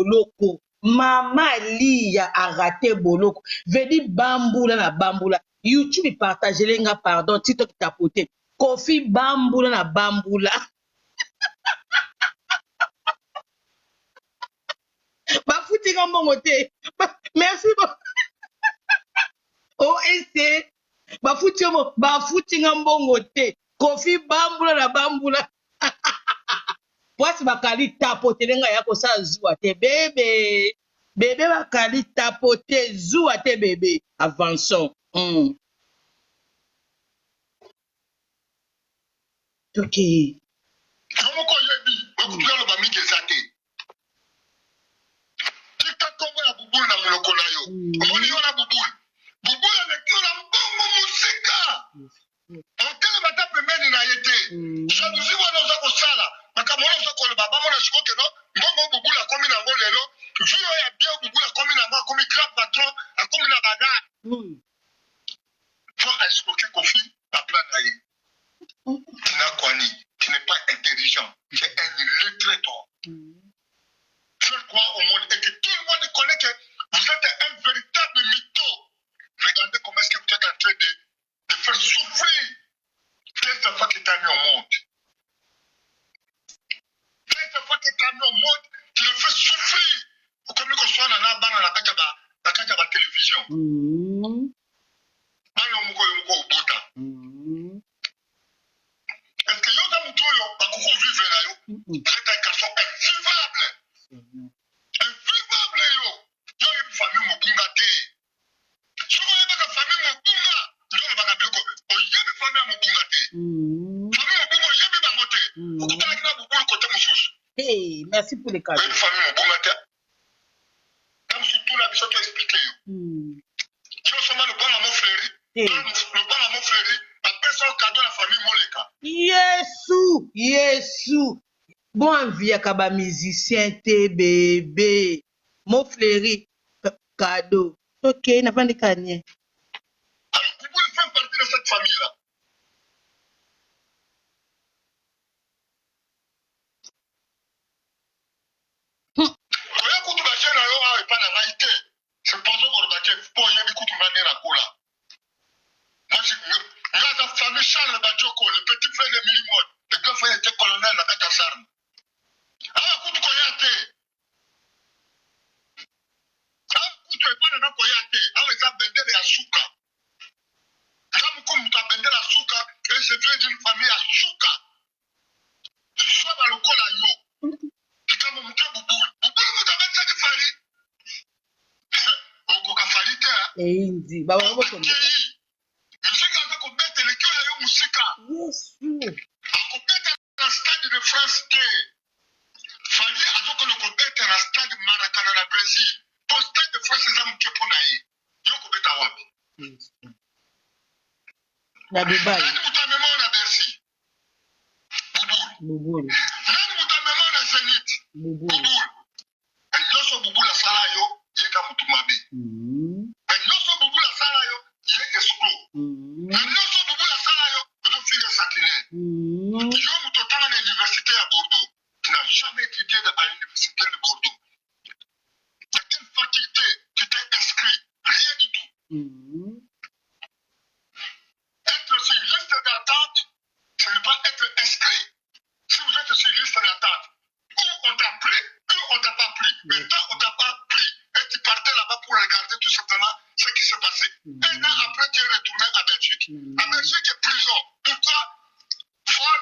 boloko. Maman Lia a raté boloko. Vedi bamboula na bamboula. YouTube partage lenga pardon. TikTok tapoté. Kofi bamboula na bamboula. Bafouti ngambongo te. Merci. OSC. Bafouti ngambongo te. Kofi bamboula na bamboula. Poisi bakali tapote lenga yako sa zua te bébé. Bébé bakali tapote zua te bébé. Avançons. Ok. Komoko yebi, bakutula lo bamike zate. Tika kombo ya bubul na monoko na yo. Omoni yo na bubul. Bubul avec la mbongo musika. Okele bata pembeni na yete. Jalousie wana oza kosala. Makambo wana oza koloba bamona sikoke no. Mbongo bubul akomi na ngo lelo. Vu yo ya bien bubul akomi na ngo akomi grand patron akomi na bana. Faut escroquer Kofi à plan na ye. Tina Kwani, tu n'es pas intelligent. Tu es un illettré toi. Fais quoi au monde et que tout le monde connaît que vous êtes un véritable mytho. Regardez comment est-ce que vous êtes en train de faire souffrir les enfants qui t'ont mis au monde. Les enfants qui t'ont mis au monde, tu les fais souffrir. Comme nous soit dans la banque, dans la télévision. Est-ce que yo dans mon tour, bah comment vivre là yo? Vous êtes un garçon invivable. Invivable yo. Yo une famille mokunga te. Si vous avez une famille mokunga, yo ne va pas bien quoi. On y a une famille mokunga te. Famille mokunga, y a une bangote. Vous comprenez que là vous pouvez côté monsieur. Hey, merci pour les cadeaux. Une famille mokunga te. Comme surtout la mission qui expliqué yo. Yo seulement le bon amour fleuri. Le bon amour fleuri. La personne cadeau la famille Moleka. Yesu. Bon envie à ba musicien te bébé. Mon fleuri cadeau. Ok, n'a pas de cagné. Alors, vous pouvez faire partie de cette famille-là. Koya kutu ba jena yo awe pa na maite. C'est pour ça qu'on va dire pour yebi kutu ba nera kola. Moi j'ai la famille Charles Badioko, le petit frère de Milimon, le grand frère était colonel na kata sarme. Ah kutu koya te. Ah kutu e pa na koya te. Ah eza bendele ya suka. Comme comme ta bendele ya suka, et c'est vrai d'une famille ya suka. Soit ba lokola yo. Kama mtu bubulu. Bubulu mutabetsa di fali. Oko ka fali te. Indi, baba baba ko. Musika ako bete le kyo yo musika. Yesu. Ako bete na stade de France te. Fali azoko le ko bete na stade Maracanã na Brésil. Po stade de France za mkepo na yi. Yo ko beta wapi? Na Dubai. Nani mutamema na Bercy? Bubulu. Nani mutamema na Zenit? Bubulu. Nyoso bubula sala yo yeka mutu mabe. Nyoso bubula sala yo yeka escroc. Nyoso bubula sala yo ozo file satine. Yo mutu tanga na université à Bordeaux. Tu n'as jamais étudié à l'université de Bordeaux. À quelle faculté tu t'es inscrit? Rien du tout. Être sur une liste d'attente, ce n'est pas être inscrit. Si vous êtes sur une liste d'attente, ou on t'a pris, ou on t'a pas pris. Maintenant, on t'a pas pris. Et tu partais là-bas pour regarder tout simplement ce qui s'est passé. Un an après, tu es retourné à Belgique. À Belgique, est prison. Pourquoi? Vol,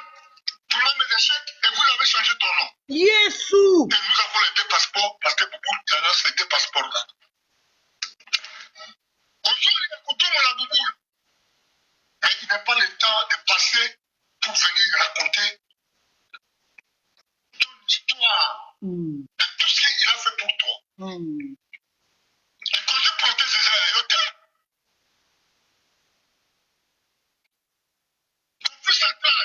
problème d'échec, et vous avez changé ton nom. Yesu. Et nous avons les deux passeports, parce que Boubou, il y en a ces deux passeports-là. Aujourd'hui, il y a Koutoum à la Boubou. Mais il n'a pas le temps de passer pour venir raconter ton histoire de tout ce qu'il a fait pour toi. Et quand je protège les ayotés, ton fils à toi,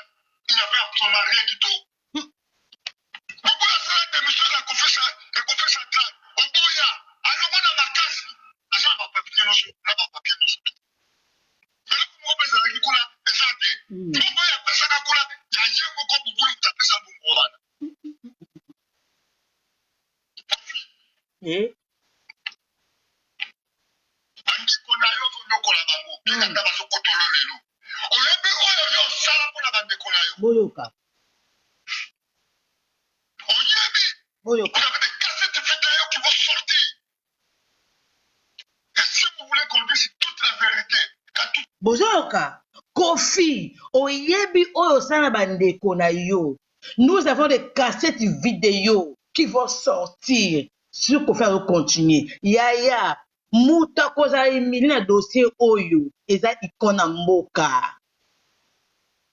il n'avait absolument rien du tout. Beaucoup de frères de monsieur la confesse à toi. Au Boya, alors on a ma casse. Ça va pas piquer nos choses. Ça va pas piquer nos choses. Mais là, comment on peut s'arrêter avec Kula? Exacté. Comment il y a personne à Kula? Il y a rien beaucoup de boulot qui a fait ça pour moi. bandeko na yo ozoyokola bango mpena ata bazokotolo lelo oyebi oyo yo osala mpona bandeko na yo boyoka oyebi boyoka vous avez des cassettes vidéo qui vont sortir et si vous voulez qu'on dise toute la vérité bozoyoka Kofi oyebi oyo osala bandeko na yo. Nous avons des cassettes vidéo qui vont sortir sur Kofi va continuer. Yaya muta koza emili na dossier oyo eza ikona mboka.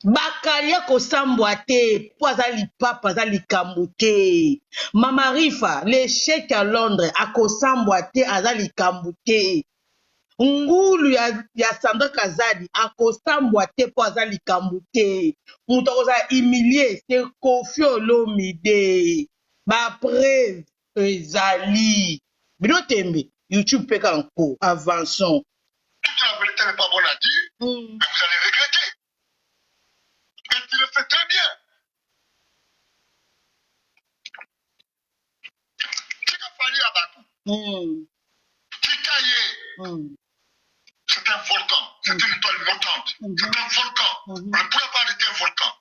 Bakalia kosambwa te po aza lipapa aza likambo te. Mama Rifa l'échec à Londres akosambwa te aza likambo te. Ngulu ya Sandra Kazadi akosambwa te po aza likambo te. Mutu akoza humilié c'est Kofi Olomide. Ba preuve ezali. Bino tembe YouTube peka nko avançons. Toute la vérité n'est pas bonne à dire, mais vous allez regretter. Et tu le fais très bien. Tika Fali Abatou. Tikaye. C'est un volcan. C'est une étoile montante. C'est un volcan. On ne pourra pas arrêter un volcan.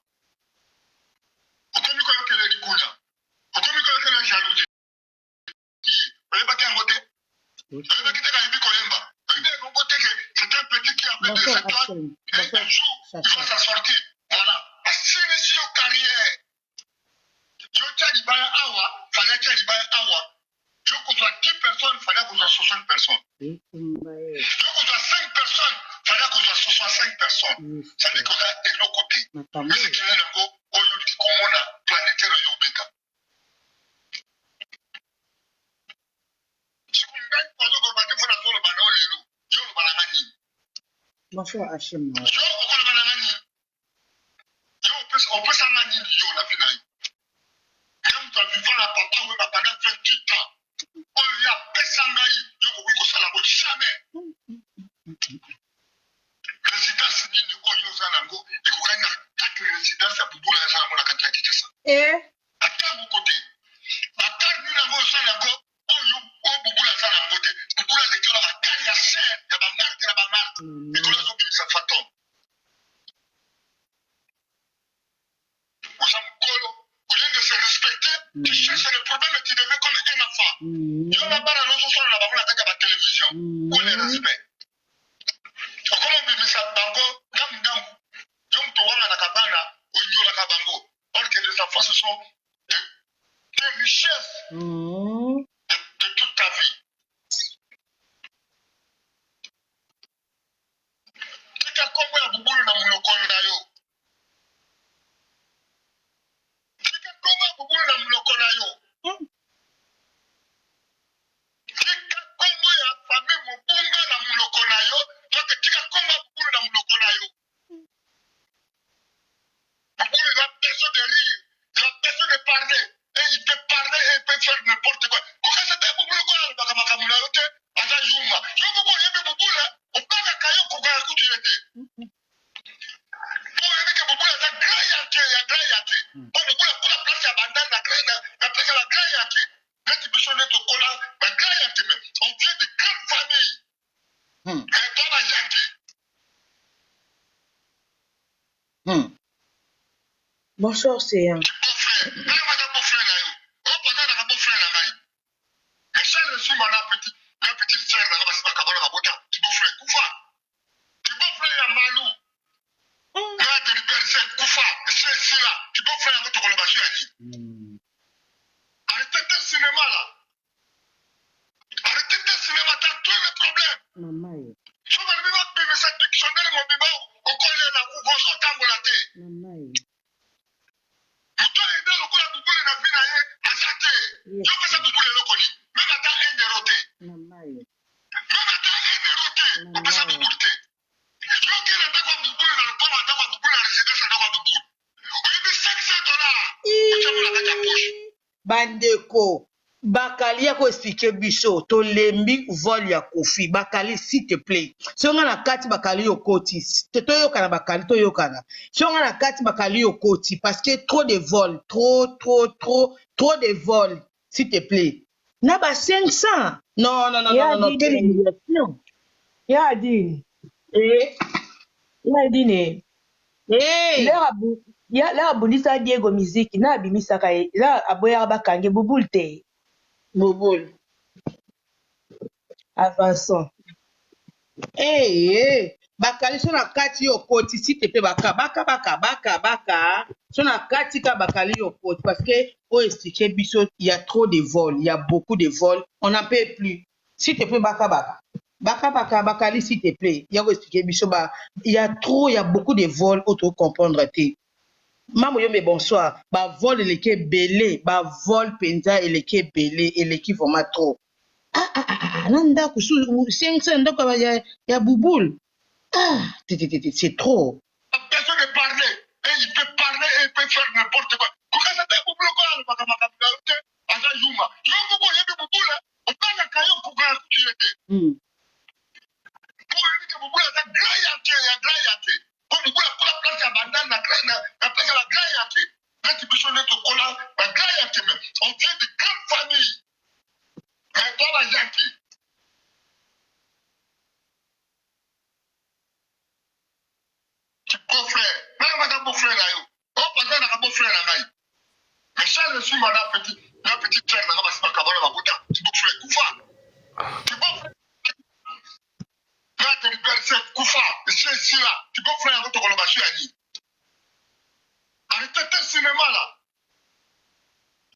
Okomi koyokele likuna. Okomi koyokele jalousie. Oyeba ki yango te. Oyeba ki te kayebi koyemba. Oyeba yango te que c'est un petit qui a fait des étoiles. Et un jour, il va s'en sortir. Voilà. Asini si yo carrière. Yo tia libaya awa, fallait tia libaya awa. Yo kozwa 10 personnes, fallait kozwa 60 personnes. Yo kozwa 5 personnes, fallait kozwa 65 personnes. Ça veut dire kozwa eloko te. Mais c'est qu'il y a nango oyo komona planétaire yo beka. Sikungai kozo ko bate fona zolo bana olelo. Yo lo bana ngani. Bonjour Hachim. Yo okolo bana ngani. Yo on peut s'en ngani yo la vie na yo. Même toi vivant la papa ou pendant 28 ans. Oyo ya pesa ngai yo ko wiko sala bo jamais. Résidence nini oyo zanango ekokanga kati résidence ya bubula ya zana mona kati ya kitesa. Ata bu côté. Bakar ni nango zanango oyo bubula zanango te. Bubula le kala bakari ya cher ya ba marque na ba marque. Ekola zo bisa fantôme. Osa mkolo, au lieu de se respecter, tu cherches le problème et tu deviens comme un enfant. Yo na bara no so so na ba mona kati ya ba télévision. Où le respect. Okomo bimisa bango damu. Yom to wana na kabana onyola kabango. Or que les enfants ce sont des richesses de toute ta vie. Tika kombo ya bubulu na mulokolo na yo. Tika kombo ya bubulu na mulokolo na yo. Tika kombo ya famille mobunga na mulokolo na yo. Donc tika kombo ya bubulu na mulokolo na yo. Bubulu il a besoin de rire. Il a besoin de parler. Et il peut parler et il peut faire n'importe quoi. Pourquoi c'était bubulu kwa na bakamakabula yote? Aza yuma. Yo bubulu yebe bubulu. Opanga kayo kuka kutu yote. Pour éviter que bubulu aza grayate. Pour bubulu pour la place ya bandana na place ya grayate. Net biso net okola ba grayate mais on vient de grande famille. Et toi ba yaki. Bonsoir c'est un. Beau-frère. Même ma beau-frère na yo. Oh pendant na beau-frère na ngai. Mais ça le suis mon petit frère na ba sibaka bana babota. Tu beau-frère kufa. Tu beau-frère ya malu. Là de l'université kufa. C'est là. Tu beau-frère ya to kola ba shani. Arrêtez le cinéma là. Arrêtez le cinéma, t'as tous les problèmes. Maman. Je vais vivre avec ce dictionnaire, mon bébé, au collier là, où vous êtes en volaté. Maman. Vous devez aider le coup à bouboule et la vie à Azate. Je fais ça bouboule et le colis. Même à temps, un déroté. Maman. Même à temps, un déroté. On peut ça bouboule. Je veux qu'il y ait un temps bouboule dans le corps, un temps bouboule à la résidence, un temps bouboule. Oui, mais $500. Vous savez, la tête à poche. Bandeko. Bakali ya ko expliquer biso to lembi vol ya Kofi Bakali s'il te plaît si on a na kati Bakali yo koti to yokana Bakali to yokana si on a na kati Bakali yo koti parce que trop de vols trop de vols s'il te plaît Na ba 500. Non, non, non, non, non, quelle humiliation. Ya dit. Eh. Ya dit ne. Eh. Là abundisa Diego Miziki na abimisaka ye. Là aboya bakange bubul te. Bubul. Avançons. Eh. Bakali so na kati yo koti si te pe baka so na kati ka bakali yo koti parce que pour expliquer biso il y a trop de vols, il y a beaucoup de vols, on n'en peut plus. Si te pe baka bakali s'il te plaît, il y a expliquer biso il y a beaucoup de vols auto comprendre te. Maman yo me bonsoir, ba vol eleke belé, ba vol penza eleke belé, eleki vraiment trop. Nanda kusu 500 ndako ya bubul. C'est trop. Personne ne parler. Et il peut parler et il peut faire n'importe quoi. Pourquoi ça fait beaucoup de quoi? Azayuma. Yo beaucoup il y a des beaucoup là. On parle à Kayo pour que tu étais. Pour lui que beaucoup là graillate. Comme beaucoup là pour la place à bandane la place à la graillate. Quand tu peux sonner ton collant, la graillate même. On vient de grandes familles. Mais toi la yate. Beau-frère, même madame beau-frère là, oh, pardon, la beau-frère là, mais Charles suis madame petite frère, madame Asma Kabana, ma bouta, tu beau-frère, Koufa. Tu beau-frère, là, tu liberté, Koufa, c'est ici là, tu beau-frère, tu le marché à Ni. Arrêtez tes cinéma là.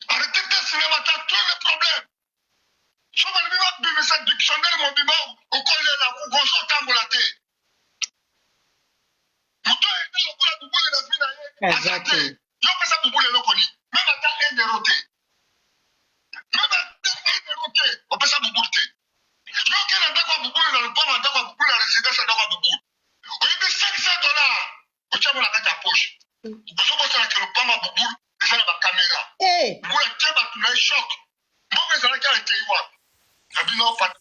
Arrêtez tes cinéma, t'as tous les problèmes. Je vais le vivre cette dictionnaire, mon bimba, au collège là, au gauche, au tambour la tête. Exactement. Yo pesa bubule lokoni. Même ata enderoté. Même ata enderoté. On pesa bubule. Yo kena ndako bubule na lupanga ndako bubule na résidence ndako bubule. On dit $500. On tient la carte à poche. On se pose la lupanga bubule, ça na ba caméra. Eh. Bubule teba tu na choc. Moi mais ça la carte était wa. Abino fa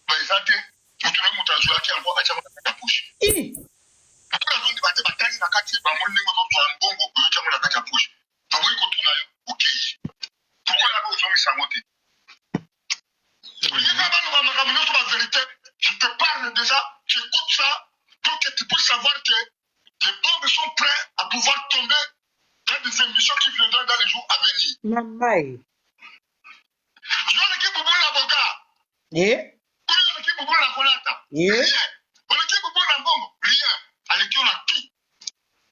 ba ezate. Mutu na mutu azula ki albo acha la carte à poche. Eh. Après on débattait batani na kati ba moni ngo to mbongo ko cha la carte à poche. Tango iko tuna yo. OK. Pourquoi là vous avez samoté? Je te parle déjà, j'écoute ça pour que tu puisses savoir que les bombes sont prêts à pouvoir tomber dans des émissions qui viendront dans les jours à venir. Mamai. Je veux que vous l'avocat. Eh? Je veux que vous la colata. Eh? Rien. Je veux que vous la bombe. Rien. Avec qui on a tout.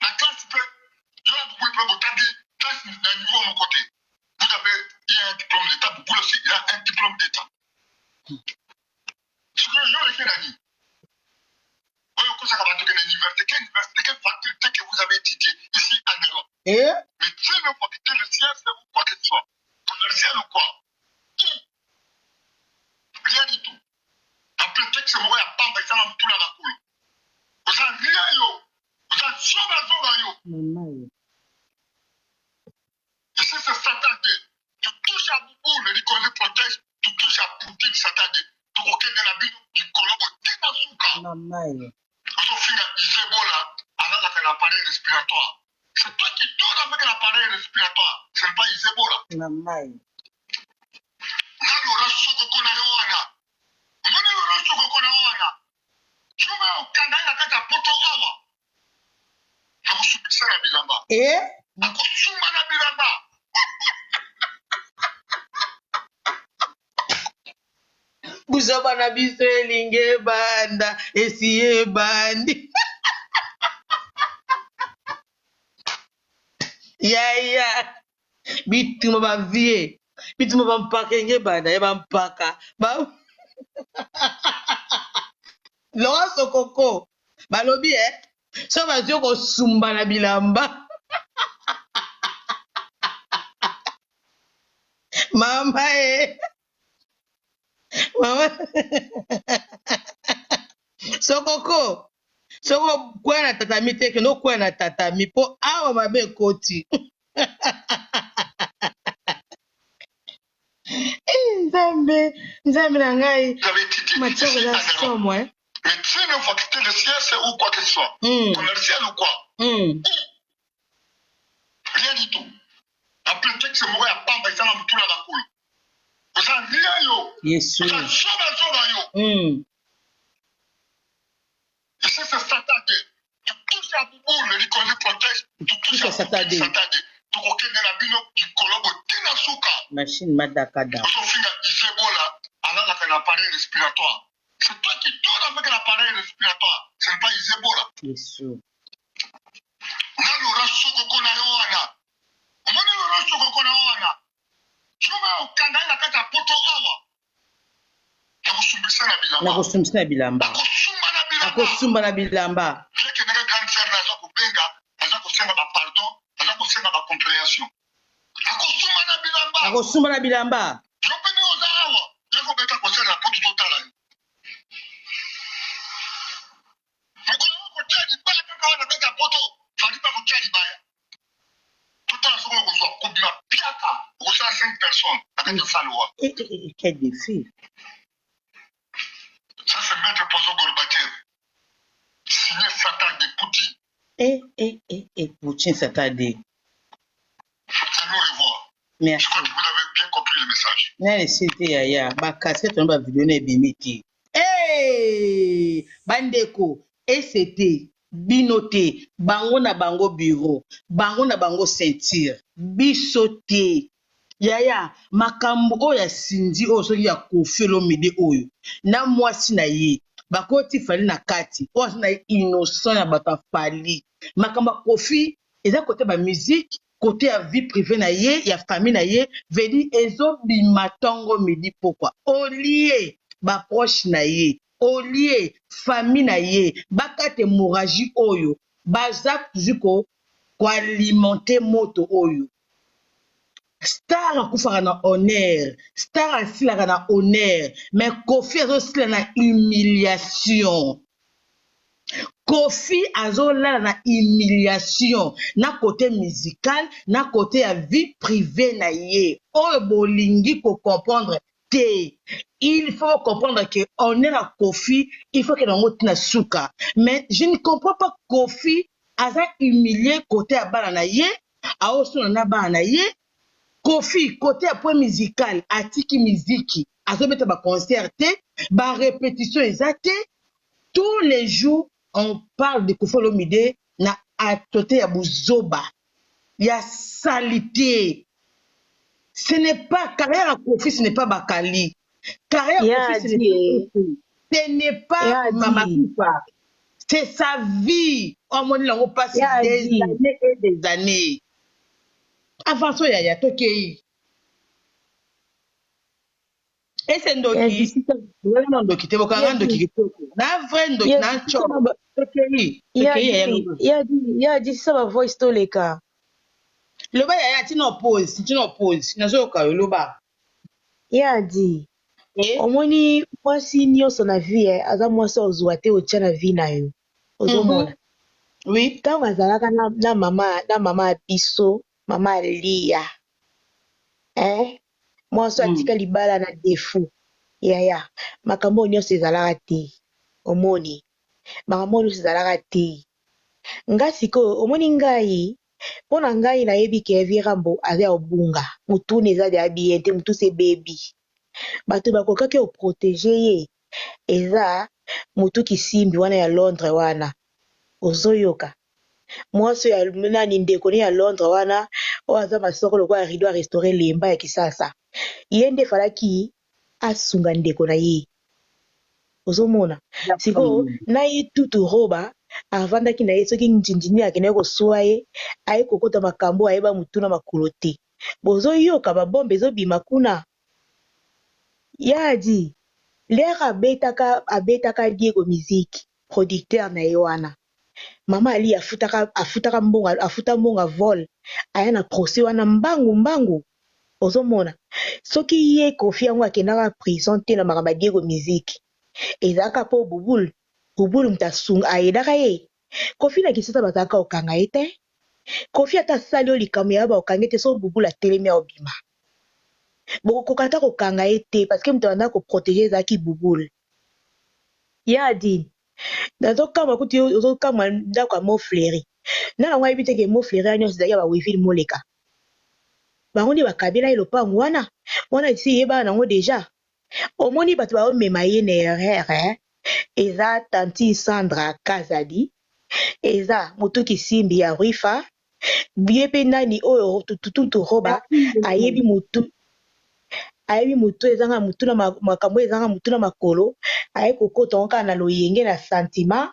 La classe peut. Je veux que vous le voter. Classe d'un niveau à mon côté. Vous avez, il y a un diplôme d'État. Vous aussi, il y a un diplôme d'État. Ce que je veux faire, Annie. Quelle faculté que vous avez étudié ici en Europe? Eh? Médecine ou faculté de sciences ou quoi que ce soit? Commercial ou quoi? Rien du tout. Après, texte, moi, il y a pas d'examen tout dans la cour. Vous avez rien, yo. Vous avez sauvé, yo. Mamai. Ici, c'est Saturday. Tu touches à Boubou, le Nicolas protège. Tu touches à Poutine Saturday. Tu reconnais de la ville du Colombo. T'es dans son cas. Mamai. Sophie, Isébola, elle a un appareil respiratoire. C'est toi qui donnes avec l'appareil respiratoire. Ce n'est pas Isébola. Mamai. Là, le reste, ce qu'on a eu, on a le reste, ce qu'on a eu. Je vais au Canada, il y a un poteau awa. Je vous soupçonne la bilamba. Eh? Je vous soupçonne la bilamba. Buzoba na biso elinge banda esiye bandi. Yaya. Bituma ba vie. Bituma ba mpaka enge banda ya ba mpaka. Ba Laurent Sokoko. Balobi so bazio ko sumba na bilamba. Mama Mama Sokoko. Soko kwa na tatami teke no kwa na tatami po awa mabe koti. Nzambe na ngai. Matière la somme, hein. Médecine ou faculté de sciences ou quoi que ce soit. Commercial ou quoi. Rien du tout. Après, texte, moi, il y a pas d'examen tout dans la cour. oza lia yo Yesu. oza zoba yo. Et c'est Saturday. Tu touches à Boubou, le Licoli protège. Tu touches à Saturday. Tu reconnais la bino du colobo Tenasuka. Machine Madakada. Osofinga Isebola, alors là, un appareil respiratoire. C'est toi qui tournes avec l'appareil respiratoire. Ce n'est pas Isebola. Yesu. Na lora soko kona yoana. Omoni lora soko kona yoana. Joma okanga ina kata poto awa. Nakusumbisa na bilamba. Nakusumbisa na bilamba. Akosumba na bilamba. Leke nega grande sœur naza kubenga, naza kusenga ba pardon, naza kusenga ba compréhension. Akosumba na bilamba. Akosumba na bilamba. Jopene oza awa, yako beta kosela na poto totala. Mukolo wako tedi baya kaka wana beta poto, fadi pa kutedi baya. Totala soko kozwa kubima piaka, okosa 5 personnes, akata salwa. Quel défi. Ça c'est maître Pozo Gorbachev. Signé Saturday Poutine. Poutine Saturday. C'est nous revoir. Merci. Je crois que vous avez bien compris le message. Merci, Yaya. Ba cassette on va vidéo na bimiti. Hey! Bandeko, c'était binoté, bango na bango bureau, bango na bango ceinture, bisoté. Yaya, makambo oya sindi oyo soki ya Koffi Olomide oyo. Na mwasi na ye. Bakoti fali na kati. Oyo na innocent ya bato fali. Makambo Koffi, eza côté ba musique, côté ya vie privée na ye, ya famille na ye, vedi ezo bimatongo midi pokwa. Olie ba proche na ye. Olie famille na ye. Bakate hémorragie oyo. Baza toujours ko alimenter moto oyo. Star akufaka na honneur, star asilaka na honneur, mais Koffi azosila na humiliation. Koffi azolala na humiliation na côté musical, na côté ya vie privée na ye. Oyo bolingi ko comprendre te. Il faut comprendre que honneur à Koffi, il faut que nango tina suka. Mais je ne comprends pas Koffi aza humilié côté ya bana na ye, aosona na bana na ye. Koffi, côté après musical, atiki miziki, azobeta ba concert, ba répétition exacte. Tous les jours, on parle de Koffi Olomide na atote ya buzoba, ya salité. Ce n'est pas carrière à Koffi, ce n'est pas Bakali. Carrière à Koffi, ce n'est pas Mama Kufa. C'est sa vie. On m'a passé des années et des années. Avant ça, Yaya, Tokei. Et c'est Ndoki. Non, Ndoki, t'es beaucoup Ndoki. Na vrai Ndoki, na chok. Tokei. Ya dit ça va voice to leka. Loba Yaya, tu n'opposes. Nazoka loba. Ya dit. Omoni mwasi nyonso na vie, aza mwasi ozwa te otya na vie na yo. Ozomona. Oui. Ntango azalaka na mama biso. Mama Lia. Mwasi atika libala na defu. Yaya. Makambo nyonso ezalaka te. Omoni. Makambo nyonso ezalaka te. Nga sikoyo omoni ngai. Mpona ngai nayebi ke Evie Rambo aza obunga. Mutu neza de bien te mutu se baby. Bato bakokaki oprotege ye. Eza mutu kisimbi wana ya Londres wana. Ozoyoka. Mwasi ya nani ndeko ne ya Londres wana o aza masoko lokwa rido a restaurer lemba ya kisasa. Yende falaki asunga ndeko na ye. Ozomona. Siko na ye tutu roba avandaki na ye soki njinjini akene ko soye aye kokota makambo ayeba mutuna makolo te. Bozo yoka ba bombe zo bima kuna. Yadi lera abetaka Diego Music producteur na ye wana. Mama Ali afutaka mbonga vol aya na procès wana mbangu ozomona soki ye Koffi yango akendaka prison te na makambo Diego Music ezalaka po bubulu mtasunga ayedaka ye Koffi na kisasa bazalaka okanga ye te Koffi ata sali o likambo ya ba okanga te so bubulu atelemi ya obima bokokata kokanga ye te parce que mutu abanda koprotege ezalaki bubulu yadi nazokamba kuti ozokamba ndako ya mofleri nana ngai biteke mofleri ya nyonso ezalaki ya bawivile moleka bango nde bakabela ye lopango wana mwana esi yeba nango déjà omoni bato baomema ye na erreur eza tanti Sandra Kazadi eza Mutuki Simbi ya Rifa ye mpe nani oyo tututu roba ayebi mutu ezanga mutu na makambo ezanga mutu na makolo aye kokota ngo kaka na loyenge na sentiment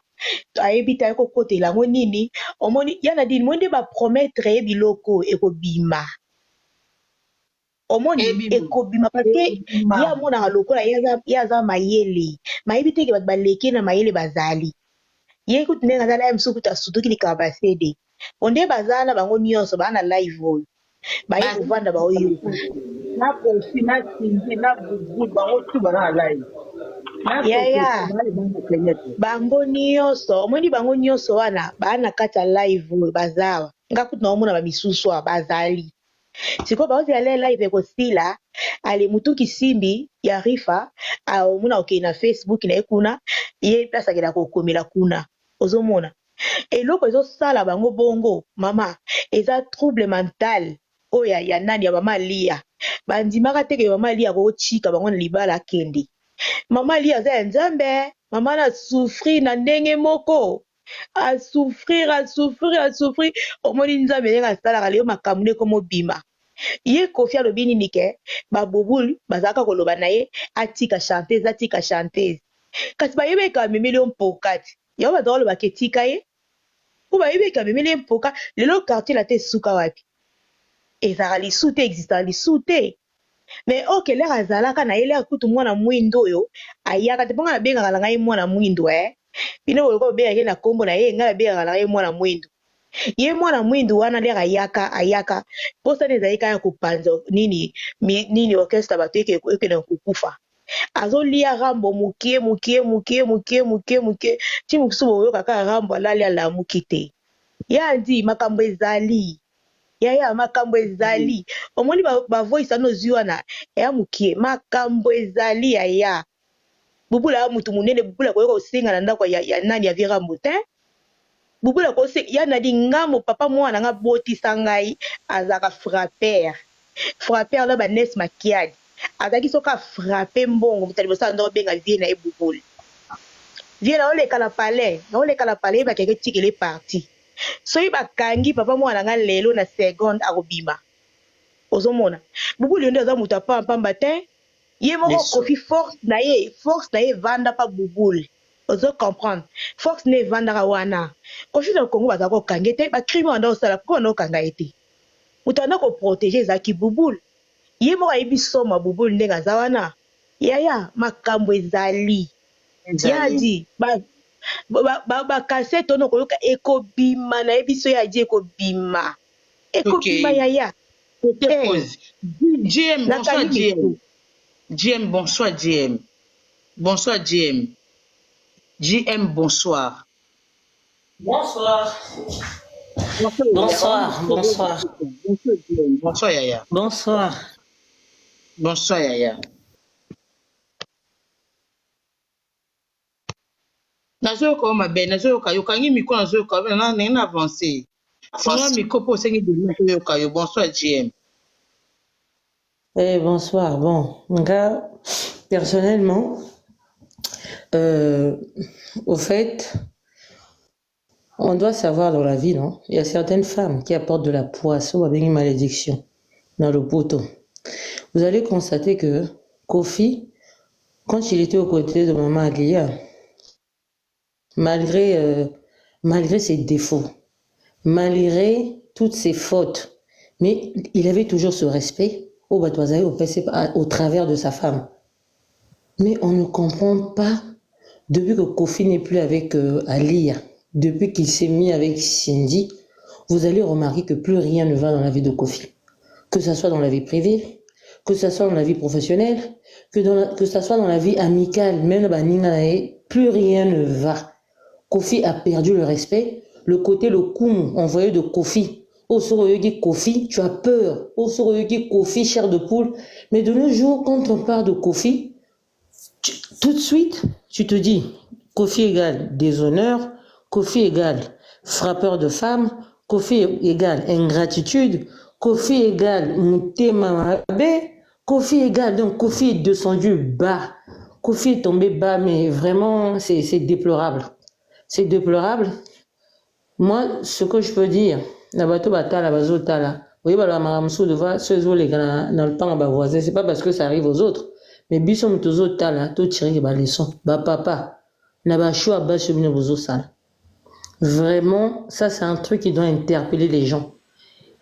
ayebi te aye kokotela yango nini omoni ya na dini mo nde bapromettre ye biloko ekobima omoni ekobima parceke ye amonaka lokola ye aza mayele mayebi teke bato baleki na mayele bazali ye kutu ndenge azali aye mosusu kutu asutuki likaba basede onde bazala na bango nyonso baa na live oyo baye kovanda baoyoka na Kofi na Simbi na Bubu bango tu bana live yaya bango nyonso omoni bango nyonso wana baa na kati ya live oyo bazawa nga kutu na omona bamisusu awa bazali sikoyo baozela le live ekosila ale Mutuki Simbi ya Rifa omona okei na Facebook na ye kuna ye place akenda kokomela kuna ozomona eloko ezosala bango bongo mama eza trouble mental oyo ya nani ya mama Lia bandimaka teke mama Lia akochika bango na libala akende mama Lia aza ya nzambe mama na souffrir na ndenge moko asouffrir omoni nzambe ndenge asalaka leo makambo nde komobima ye Kofi alobi nini ke babubulu bazalaka koloba na ye atika chanteuse kasi bayebeka amemeli yo mpoka ti yango bazalaka kolobaka etika ye po bayebeka amemeli ye mpoka lelo quartier na te esuka wapi ezalaka lisu te existaka lisu te mais oke lere azalaka na ye lere kutu mwana mwindo oyo ayaka te mpo nga nabengaka na ngai mwana mwindo bino boyoka bobengaka ye na nkombo na ye ngai nabengaka na ngai mwana mwindo ye mwana mwindu wana lere ayaka mposana ezali kaka kopanza nini orchestre bato ekende kokufa azolia rambo mukie ti mosusu boyoka kaka rambo alali alamuki te ya ndi makambo ezali yaya makambo ezali omoni bavoice ano ozwi wana eya mokie makambo ezali yaya bubula ya mutu munene bubula koyoka kosenga na ndako ya nani ya virambo te bubula kose ya na di ngambo papa mwana nga botisa ngai azaka frapper na banes makiadi azaki soka frapper mbongo mutali bosa ndo benga vie na ebubula vie na oleka na palais ba keke tikele parti soyi bakangi papa mwana nga lelo na seconde akobima ozomona bubula ndo aza mutu apamba te ye moko Kofi force na ye vanda pa bubula ozo comprendre force ne vandaka wana Kofi na Congo baza ko kange te ba crime wanda osala ko na okanga ete mutanda ko protéger zaki bubul ye mo ayibi soma bubul ndenga za wana yaya makambo ezali yadi ba cassette ono ko yoka ekobima na ebiso ya je ekobima yaya GM bonsoir GM JM, bonsoir. Bonsoir. Bonsoir, Yaya. Bonsoir, Yaya. Nazoyoka mabe, nazoyoka yokangi miko nazoyoka na avancer. Funga miko po sengi de nazoyoka yo. Bonsoir, JM. Bonsoir. Bon, nga personnellement au fait, on doit savoir dans la vie, non? Il y a certaines femmes qui apportent de la poisson avec une malédiction dans le poteau. Vous allez constater que Kofi, quand il était aux côtés de Maman Aguiya, malgré ses défauts, malgré toutes ses fautes, mais il avait toujours ce respect au travers de sa femme. Mais on ne comprend pas, depuis que Kofi n'est plus avec Alia, depuis qu'il s'est mis avec Cindy, vous allez remarquer que plus rien ne va dans la vie de Kofi. Que ce soit dans la vie privée, que ce soit dans la vie professionnelle, que ce soit dans la vie amicale, même plus rien ne va. Kofi a perdu le respect. Le côté, le koum envoyé de Kofi. Oh, Soroyogi Kofi, tu as peur. Oh, Soroyogi Kofi, chair de poule. Mais de nos jours, quand on parle de Kofi, tout de suite, tu te dis, Kofi égale déshonneur, Kofi égale frappeur de femmes, Kofi égale ingratitude, Kofi égale mutema mabe, Kofi égale, donc Kofi est descendu bas. Kofi est tombé bas, mais vraiment, c'est déplorable. C'est déplorable. Moi, ce que je peux dire, la bateau batala, bazotala, oui, bah, la maramsou devant ceux les gars dans le temps à voisin, c'est pas parce que ça arrive aux autres. Mais bisom tozo tala, to tirer les leçons. Bah, papa, n'a pas choix à bas sur une bozo sale. Vraiment, ça, c'est un truc qui doit interpeller les gens.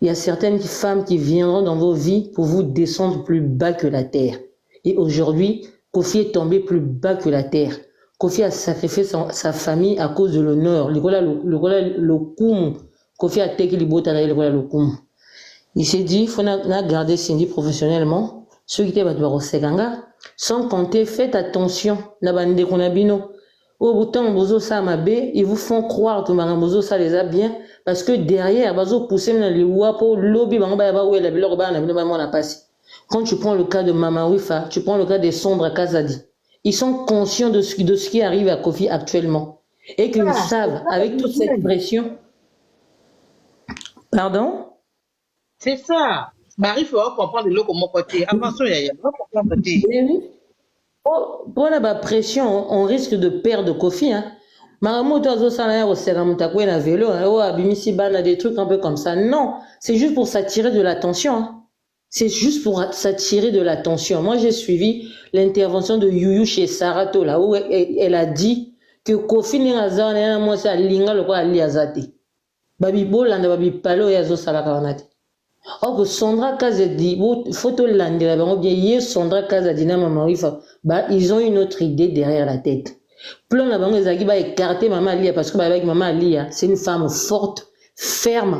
Il y a certaines femmes qui viendront dans vos vies pour vous descendre plus bas que la terre. Et aujourd'hui, Kofi est tombé plus bas que la terre. Kofi a sacrifié sa famille à cause de l'honneur. Le koum. Kofi a teki libota na le koum. Il s'est dit, il faut garder Cindy professionnellement. Ceux qui étaient battus Seganga, sans compter, faites attention. Nabande konabino. Au bouton bozo ça mabé, ils vous font croire que marambozo ça les a bien parce que derrière bazo pousser dans les wapo lobby banga ba ouais la biloko ba na bino na passé. Quand tu prends le cas de Mama Wifa, tu prends le cas des Sondra Kazadi. Ils sont conscients de ce qui arrive à Kofi actuellement et qu'ils savent avec toute cette pression. Pardon? C'est ça. Marie, il faut comprendre le comment côté. Attention, il y a comprendre côté. Pour la pression, on risque de perdre Kofi. Hein. Maramoto azo sana au seramutakou na vélo, abimisi bana des trucs un peu comme ça. Non, c'est juste pour s'attirer de l'attention. Hein. C'est juste pour s'attirer de l'attention. Moi, j'ai suivi l'intervention de Yuyu chez Sarato, là, où elle a dit que Kofi n'azana moi c'est linga le quoi ali azati. Babi bolanda babi palo yazo sala kawanati. Or que Sondra Kazadi, photo landela bango bien hier Sondra Kazadi na Mama Wifa, bah ils ont une autre idée derrière la tête. Plan la bango ezaki ba écarter Maman Lia parce que bah avec Maman Lia, c'est une femme forte, ferme.